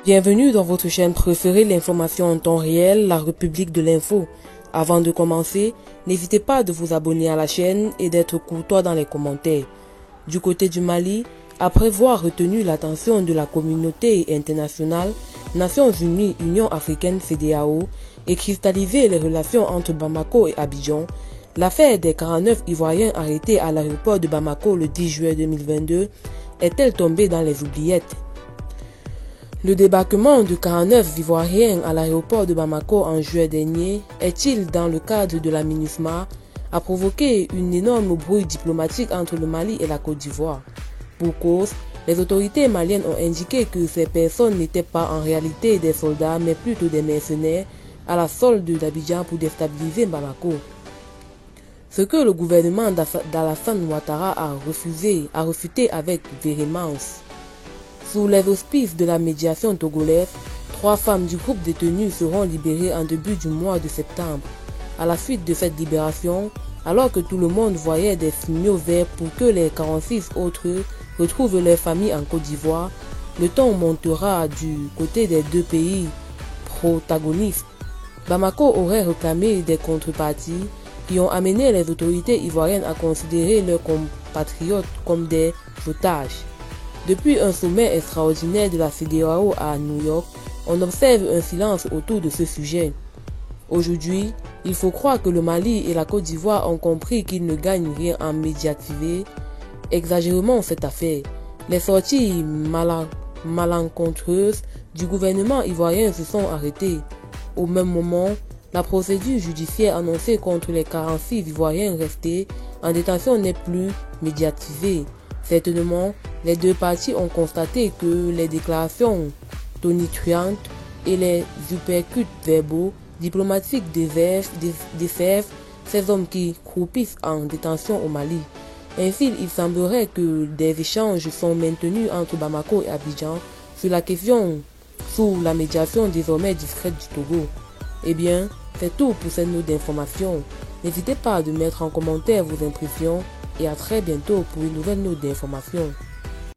Bienvenue dans votre chaîne préférée, l'information en temps réel, la République de l'info. Avant de commencer, n'hésitez pas de vous abonner à la chaîne et d'être courtois dans les commentaires. Du côté du Mali, après avoir retenu l'attention de la communauté internationale, Nations Unies, Union africaine, CEDEAO, et cristallisé les relations entre Bamako et Abidjan, l'affaire des 49 Ivoiriens arrêtés à l'aéroport de Bamako le 10 juillet 2022 est-elle tombée dans les oubliettes? Le débarquement de 49 Ivoiriens à l'aéroport de Bamako en juillet dernier, est-il dans le cadre de la MINUSMA, a provoqué une énorme brouille diplomatique entre le Mali et la Côte d'Ivoire. Pour cause, les autorités maliennes ont indiqué que ces personnes n'étaient pas en réalité des soldats mais plutôt des mercenaires à la solde d'Abidjan pour déstabiliser Bamako. Ce que le gouvernement d'Alassane Ouattara a refuté avec véhémence. Sous les auspices de la médiation togolaise, 3 femmes du groupe détenu seront libérées en début du mois de septembre. À la suite de cette libération, alors que tout le monde voyait des signaux verts pour que les 46 autres retrouvent leur famille en Côte d'Ivoire, le ton montera du côté des deux pays protagonistes. Bamako aurait réclamé des contreparties qui ont amené les autorités ivoiriennes à considérer leurs compatriotes comme des otages. Depuis un sommet extraordinaire de la CEDEAO à New York, on observe un silence autour de ce sujet. Aujourd'hui, il faut croire que le Mali et la Côte d'Ivoire ont compris qu'ils ne gagnent rien à médiatiser exagérément cette affaire. Les sorties malencontreuses du gouvernement ivoirien se sont arrêtées. Au même moment, la procédure judiciaire annoncée contre les 46 Ivoiriens restés en détention n'est plus médiatisée. Certainement, les deux parties ont constaté que les déclarations tonitruantes et les uppercuts verbaux diplomatiques desservent ces hommes qui croupissent en détention au Mali. Ainsi, il semblerait que des échanges sont maintenus entre Bamako et Abidjan sur la question sous la médiation désormais discrète du Togo. Eh bien, c'est tout pour cette note d'information. N'hésitez pas à mettre en commentaire vos impressions et à très bientôt pour une nouvelle note d'information.